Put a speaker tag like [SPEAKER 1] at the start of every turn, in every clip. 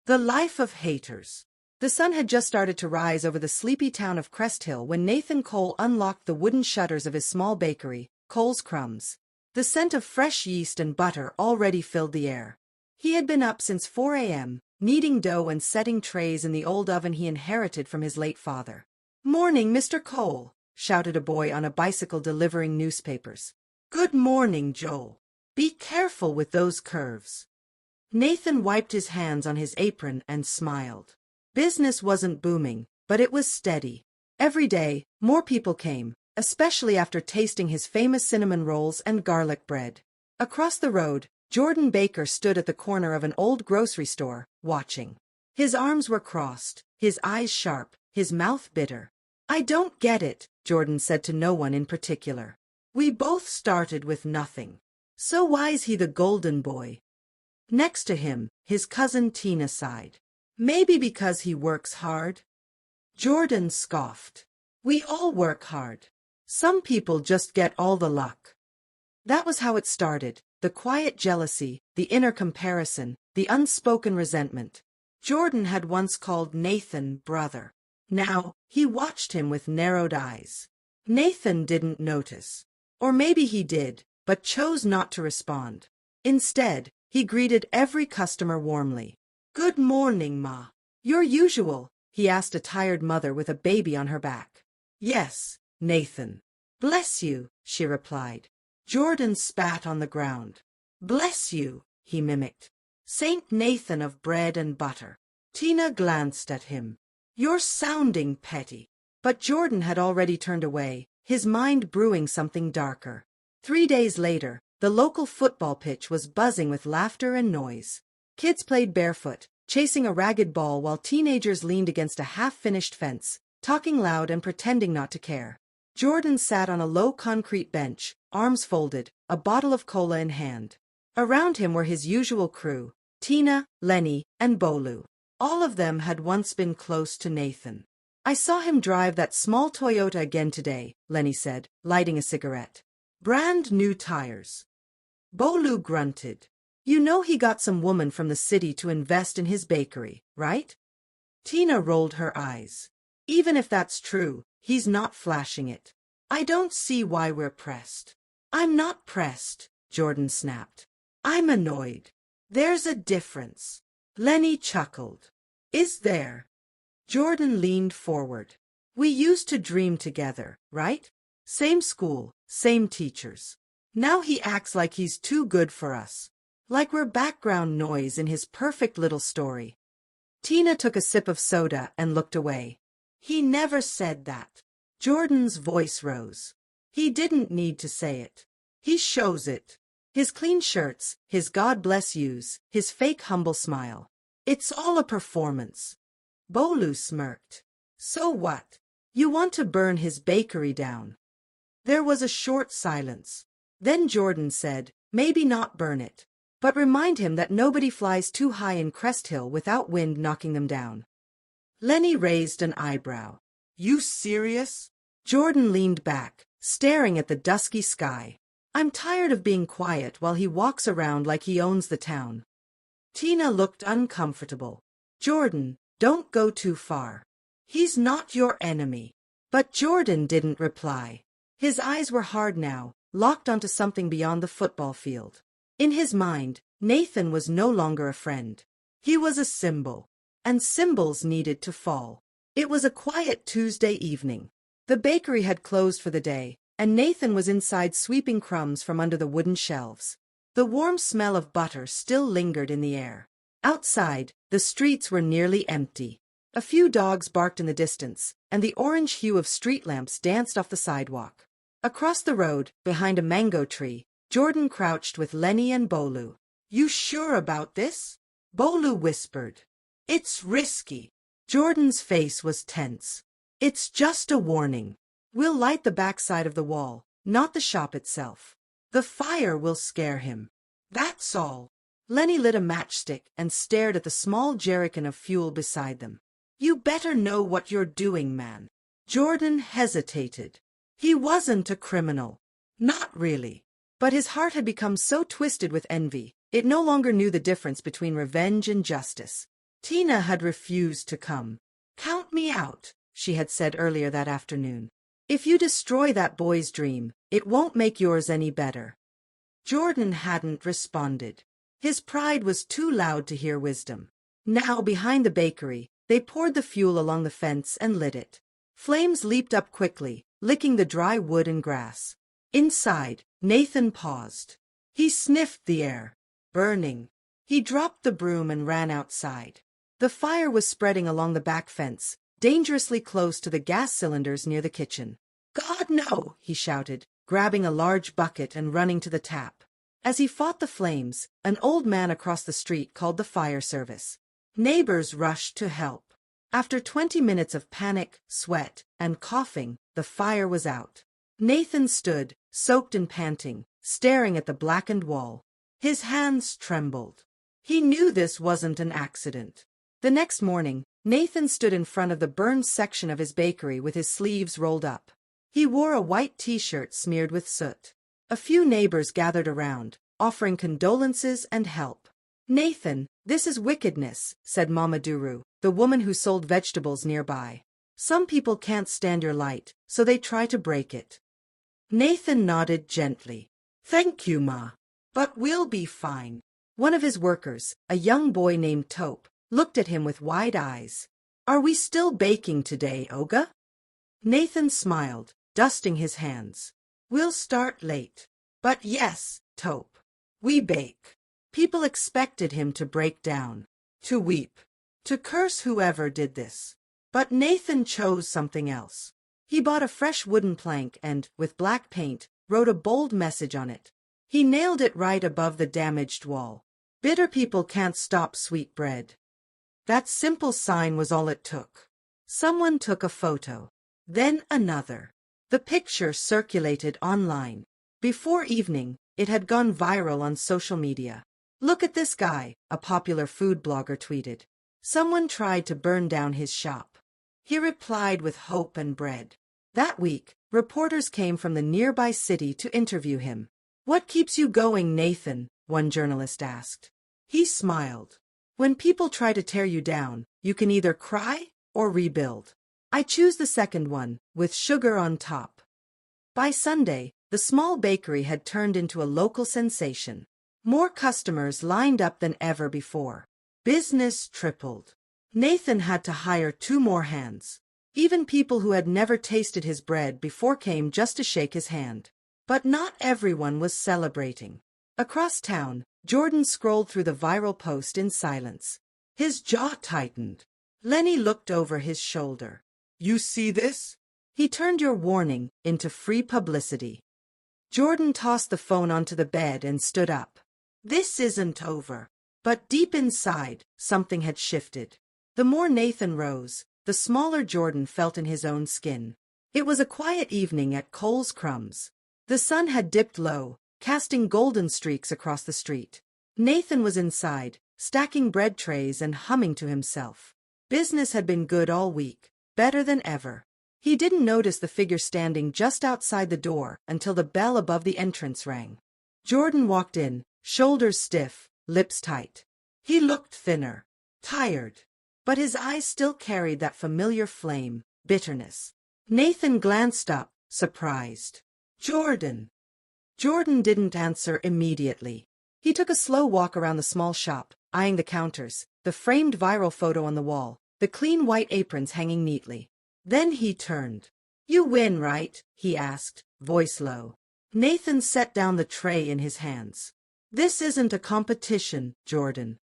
[SPEAKER 1] The life of haters. The sun had just started to rise over the sleepy town of Crest Hill when Nathan Cole unlocked the wooden shutters of his small bakery, Cole's Crumbs. The scent of fresh yeast and butter already filled the air. He had been up since 4 a.m., kneading dough and setting trays in the old oven he inherited from his late father. "Morning, Mr. Cole," shouted a boy on a bicycle delivering newspapers. "Good morning, Joel. Be careful with those curves." Nathan wiped his hands on his apron and smiled. Business wasn't booming, but it was steady. Every day, more people came, especially after tasting his famous cinnamon rolls and garlic bread. Across the road, Jordan Baker stood at the corner of an old grocery store, watching. His arms were crossed, his eyes sharp, his mouth bitter. "I don't get it," Jordan said to no one in particular. "We both started with nothing. So why's he the golden boy?" Next to him, his cousin Tina sighed. "Maybe because he works hard?" Jordan scoffed. "We all work hard. Some people just get all the luck." That was how it started, the quiet jealousy, the inner comparison, the unspoken resentment. Jordan had once called Nathan brother. Now, he watched him with narrowed eyes. Nathan didn't notice. Or maybe he did, but chose not to respond. Instead, he greeted every customer warmly. "Good morning, Ma. Your usual?" he asked a tired mother with a baby on her back. "Yes, Nathan." "Bless you," she replied. Jordan spat on the ground. "Bless you," he mimicked. "Saint Nathan of bread and butter." Tina glanced at him. "You're sounding petty." But Jordan had already turned away, his mind brewing something darker. 3 days later, the local football pitch was buzzing with laughter and noise. Kids played barefoot, chasing a ragged ball while teenagers leaned against a half-finished fence, talking loud and pretending not to care. Jordan sat on a low concrete bench, arms folded, a bottle of cola in hand. Around him were his usual crew, Tina, Lenny, and Bolu. All of them had once been close to Nathan. "I saw him drive that small Toyota again today," Lenny said, lighting a cigarette. "Brand new tires." Bolu grunted. "You know he got some woman from the city to invest in his bakery, right?" Tina rolled her eyes. "Even if that's true, he's not flashing it. I don't see why we're pressed." "I'm not pressed," Jordan snapped. "I'm annoyed. There's a difference." Lenny chuckled. "Is there?" Jordan leaned forward. "We used to dream together, right? Same school, same teachers. Now he acts like he's too good for us. Like we're background noise in his perfect little story." Tina took a sip of soda and looked away. "He never said that." Jordan's voice rose. "He didn't need to say it. He shows it. His clean shirts, his God bless yous, his fake humble smile. It's all a performance." Bolu smirked. "So what? You want to burn his bakery down?" There was a short silence. Then Jordan said, "Maybe not burn it, but remind him that nobody flies too high in Crest Hill without wind knocking them down." Lenny raised an eyebrow. "You serious?" Jordan leaned back, staring at the dusky sky. "I'm tired of being quiet while he walks around like he owns the town." Tina looked uncomfortable. "Jordan, don't go too far. He's not your enemy." But Jordan didn't reply. His eyes were hard now, locked onto something beyond the football field. In his mind, Nathan was no longer a friend. He was a symbol. And symbols needed to fall. It was a quiet Tuesday evening. The bakery had closed for the day, and Nathan was inside sweeping crumbs from under the wooden shelves. The warm smell of butter still lingered in the air. Outside, the streets were nearly empty. A few dogs barked in the distance, and the orange hue of street lamps danced off the sidewalk. Across the road, behind a mango tree, Jordan crouched with Lenny and Bolu. "You sure about this?" Bolu whispered. "It's risky." Jordan's face was tense. "It's just a warning. We'll light the backside of the wall, not the shop itself. The fire will scare him. That's all." Lenny lit a matchstick and stared at the small jerrycan of fuel beside them. "You better know what you're doing, man." Jordan hesitated. He wasn't a criminal. Not really. But his heart had become so twisted with envy, it no longer knew the difference between revenge and justice. Tina had refused to come. "Count me out," she had said earlier that afternoon. "If you destroy that boy's dream, it won't make yours any better." Jordan hadn't responded. His pride was too loud to hear wisdom. Now, behind the bakery, they poured the fuel along the fence and lit it. Flames leaped up quickly, licking the dry wood and grass. Inside, Nathan paused. He sniffed the air. Burning. He dropped the broom and ran outside. The fire was spreading along the back fence, dangerously close to the gas cylinders near the kitchen. "God, no!" he shouted, grabbing a large bucket and running to the tap. As he fought the flames, an old man across the street called the fire service. Neighbors rushed to help. After 20 minutes of panic, sweat, and coughing, the fire was out. Nathan stood, soaked and panting, staring at the blackened wall. His hands trembled. He knew this wasn't an accident. The next morning, Nathan stood in front of the burned section of his bakery with his sleeves rolled up. He wore a white t-shirt smeared with soot. A few neighbors gathered around, offering condolences and help. "Nathan, this is wickedness," said Mama Duru, the woman who sold vegetables nearby. "Some people can't stand your light, so they try to break it." Nathan nodded gently. "Thank you, Ma. But we'll be fine." One of his workers, a young boy named Tope, looked at him with wide eyes. "Are we still baking today, Oga?" Nathan smiled, dusting his hands. "We'll start late. But yes, Tope, we bake." People expected him to break down, to weep, to curse whoever did this. But Nathan chose something else. He bought a fresh wooden plank and, with black paint, wrote a bold message on it. He nailed it right above the damaged wall. "Bitter people can't stop sweet bread." That simple sign was all it took. Someone took a photo. Then another. The picture circulated online. Before evening, it had gone viral on social media. "Look at this guy," a popular food blogger tweeted. Someone tried to burn down his shop. He replied with hope and bread. That week, reporters came from the nearby city to interview him. "What keeps you going, Nathan?" one journalist asked. He smiled. "When people try to tear you down, you can either cry or rebuild. I choose the second one, with sugar on top." By Sunday, the small bakery had turned into a local sensation. More customers lined up than ever before. Business tripled. Nathan had to hire 2 more hands. Even people who had never tasted his bread before came just to shake his hand. But not everyone was celebrating. Across town, Jordan scrolled through the viral post in silence. His jaw tightened. Lenny looked over his shoulder. "You see this?" He turned your warning into free publicity. Jordan tossed the phone onto the bed and stood up. This isn't over. But deep inside, something had shifted. The more Nathan rose, the smaller Jordan felt in his own skin. It was a quiet evening at Cole's Crumbs. The sun had dipped low, casting golden streaks across the street. Nathan was inside, stacking bread trays and humming to himself. Business had been good all week, better than ever. He didn't notice the figure standing just outside the door until the bell above the entrance rang. Jordan walked in, shoulders stiff, lips tight. He looked thinner, tired, but his eyes still carried that familiar flame, bitterness. Nathan glanced up, surprised. "Jordan." Jordan didn't answer immediately. He took a slow walk around the small shop, eyeing the counters, the framed viral photo on the wall, the clean white aprons hanging neatly. Then he turned. "You win, right?" he asked, voice low. Nathan set down the tray in his hands. "This isn't a competition, Jordan."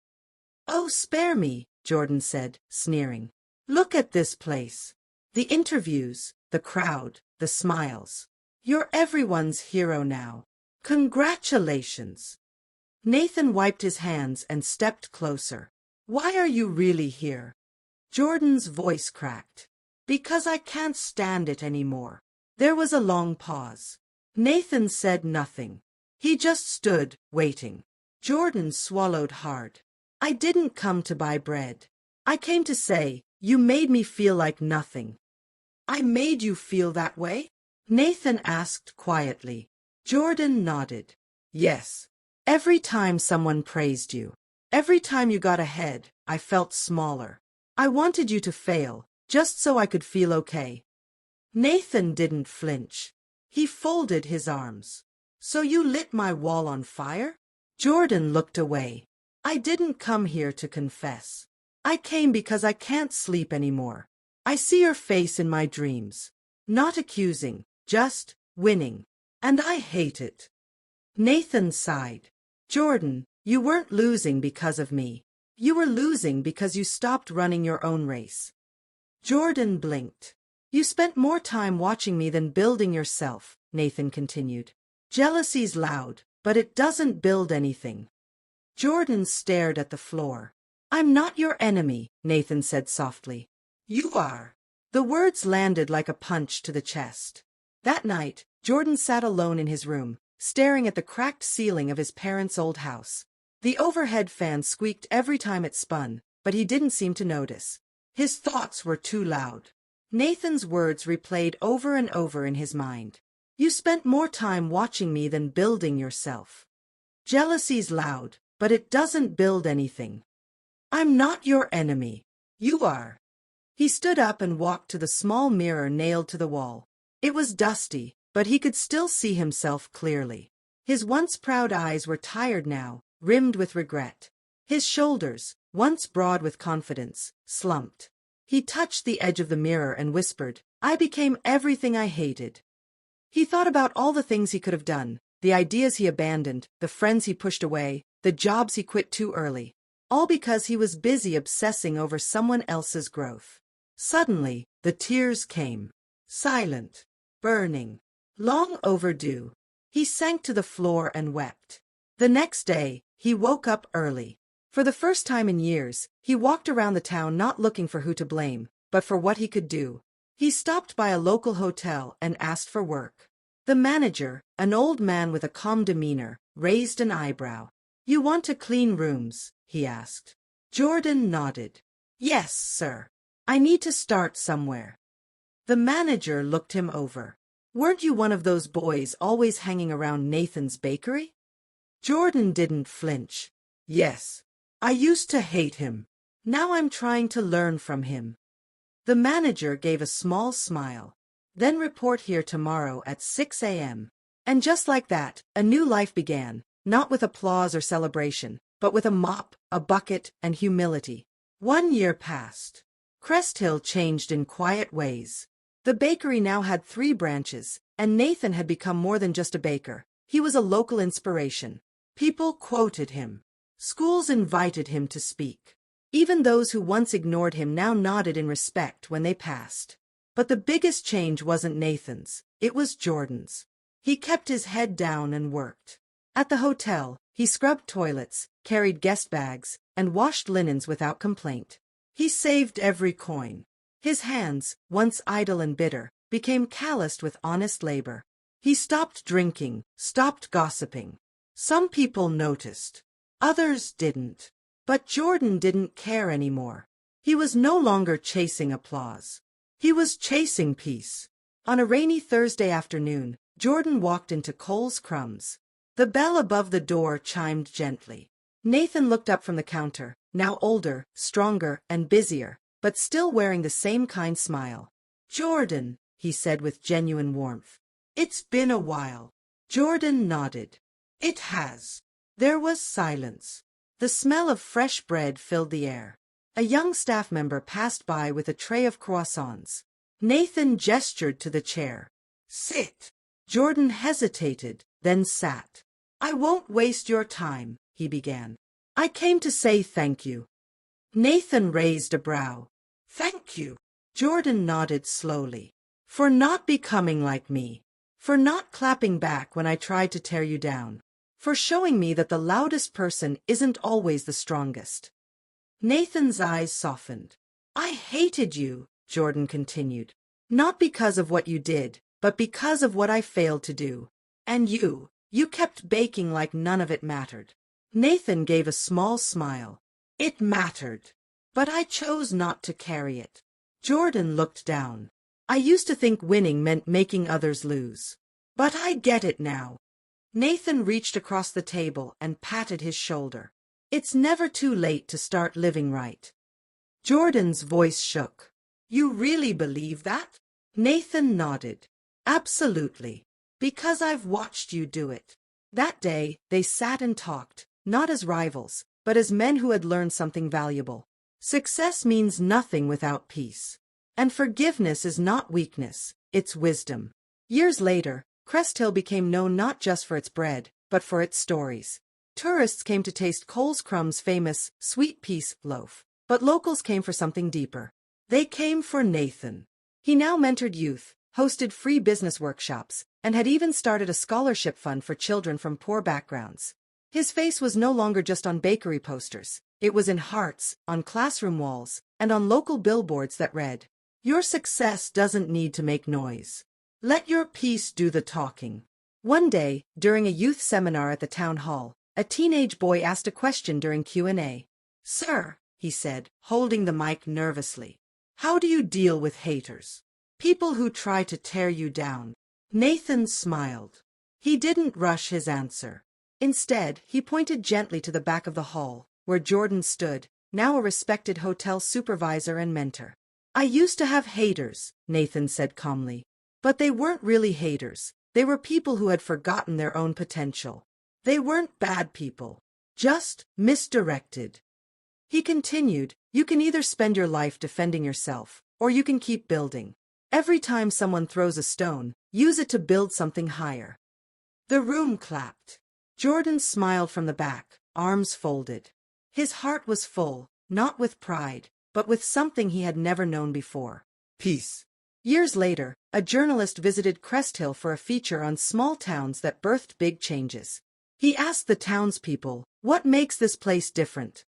[SPEAKER 1] "Oh, spare me," Jordan said, sneering. "Look at this place. The interviews, the crowd, the smiles. You're everyone's hero now. Congratulations." Nathan wiped his hands and stepped closer. "Why are you really here?" Jordan's voice cracked. "Because I can't stand it anymore." There was a long pause. Nathan said nothing. He just stood, waiting. Jordan swallowed hard. "I didn't come to buy bread. I came to say, you made me feel like nothing." "I made you feel that way?" Nathan asked quietly. Jordan nodded. "Yes. Every time someone praised you. Every time you got ahead, I felt smaller. I wanted you to fail, just so I could feel okay. Nathan didn't flinch. He folded his arms. So you lit my wall on fire? Jordan looked away. I didn't come here to confess. I came because I can't sleep anymore. I see your face in my dreams. Not accusing, just winning. And I hate it. Nathan sighed. Jordan, you weren't losing because of me. You were losing because you stopped running your own race. Jordan blinked. You spent more time watching me than building yourself, Nathan continued. Jealousy's loud, but it doesn't build anything. Jordan stared at the floor. I'm not your enemy, Nathan said softly. You are. The words landed like a punch to the chest. That night, Jordan sat alone in his room, staring at the cracked ceiling of his parents' old house. The overhead fan squeaked every time it spun, but he didn't seem to notice. His thoughts were too loud. Nathan's words replayed over and over in his mind. You spent more time watching me than building yourself. Jealousy's loud, but it doesn't build anything. I'm not your enemy. You are. He stood up and walked to the small mirror nailed to the wall. It was dusty, but he could still see himself clearly. His once proud eyes were tired now, rimmed with regret. His shoulders, once broad with confidence, slumped. He touched the edge of the mirror and whispered, I became everything I hated. He thought about all the things he could have done, the ideas he abandoned, the friends he pushed away, the jobs he quit too early. All because he was busy obsessing over someone else's growth. Suddenly, the tears came. Silent. Burning. Long overdue. He sank to the floor and wept. The next day, he woke up early. For the first time in years, he walked around the town not looking for who to blame, but for what he could do. He stopped by a local hotel and asked for work. The manager, an old man with a calm demeanor, raised an eyebrow. You want to clean rooms? He asked. Jordan nodded. Yes, sir. I need to start somewhere. The manager looked him over. Weren't you one of those boys always hanging around Nathan's bakery? Jordan didn't flinch. Yes. I used to hate him. Now I'm trying to learn from him. The manager gave a small smile. Then report here tomorrow at 6 a.m. And just like that, a new life began, not with applause or celebration, but with a mop, a bucket, and humility. 1 year passed. Crest Hill changed in quiet ways. The bakery now had 3 branches, and Nathan had become more than just a baker. He was a local inspiration. People quoted him. Schools invited him to speak. Even those who once ignored him now nodded in respect when they passed. But the biggest change wasn't Nathan's, it was Jordan's. He kept his head down and worked. At the hotel, he scrubbed toilets, carried guest bags, and washed linens without complaint. He saved every coin. His hands, once idle and bitter, became calloused with honest labor. He stopped drinking, stopped gossiping. Some people noticed. Others didn't. But Jordan didn't care anymore. He was no longer chasing applause. He was chasing peace. On a rainy Thursday afternoon, Jordan walked into Cole's Crumbs. The bell above the door chimed gently. Nathan looked up from the counter, now older, stronger, and busier, but still wearing the same kind smile. Jordan, he said with genuine warmth. It's been a while. Jordan nodded. It has. There was silence. The smell of fresh bread filled the air. A young staff member passed by with a tray of croissants. Nathan gestured to the chair. Sit. Jordan hesitated, then sat. I won't waste your time, he began. I came to say thank you. Nathan raised a brow. Thank you. Jordan nodded slowly. For not becoming like me. For not clapping back when I tried to tear you down. For showing me that the loudest person isn't always the strongest. Nathan's eyes softened. I hated you, Jordan continued. Not because of what you did, but because of what I failed to do. And you kept baking like none of it mattered. Nathan gave a small smile. It mattered. But I chose not to carry it. Jordan looked down. I used to think winning meant making others lose. But I get it now. Nathan reached across the table and patted his shoulder. It's never too late to start living right. Jordan's voice shook. You really believe that? Nathan nodded. Absolutely. Because I've watched you do it. That day, they sat and talked, not as rivals, but as men who had learned something valuable. Success means nothing without peace. And forgiveness is not weakness, it's wisdom. Years later, Crest Hill became known not just for its bread, but for its stories. Tourists came to taste Cole's Crumb's famous sweet peas loaf, but locals came for something deeper. They came for Nathan. He now mentored youth, hosted free business workshops, and had even started a scholarship fund for children from poor backgrounds. His face was no longer just on bakery posters. It was in hearts, on classroom walls, and on local billboards that read, "Your success doesn't need to make noise. Let your peace do the talking." One day, during a youth seminar at the town hall, a teenage boy asked a question during Q&A. "Sir," he said, holding the mic nervously, "how do you deal with haters? People who try to tear you down?" Nathan smiled. He didn't rush his answer. Instead, he pointed gently to the back of the hall, where Jordan stood, now a respected hotel supervisor and mentor. "I used to have haters," Nathan said calmly. "But they weren't really haters. They were people who had forgotten their own potential. They weren't bad people, just misdirected." He continued, "You can either spend your life defending yourself, or you can keep building. Every time someone throws a stone, use it to build something higher." The room clapped. Jordan smiled from the back, arms folded. His heart was full, not with pride, but with something he had never known before. Peace. Years later, a journalist visited Crest Hill for a feature on small towns that birthed big changes. He asked the townspeople, "What makes this place different?"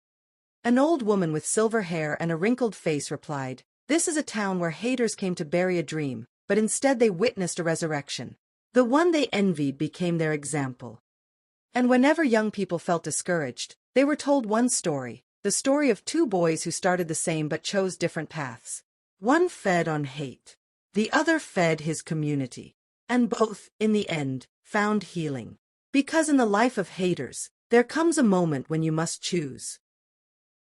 [SPEAKER 1] An old woman with silver hair and a wrinkled face replied, "This is a town where haters came to bury a dream, but instead they witnessed a resurrection. The one they envied became their example." And whenever young people felt discouraged, they were told one story, the story of two boys who started the same but chose different paths. One fed on hate. The other fed his community. And both, in the end, found healing. Because in the life of haters, there comes a moment when you must choose.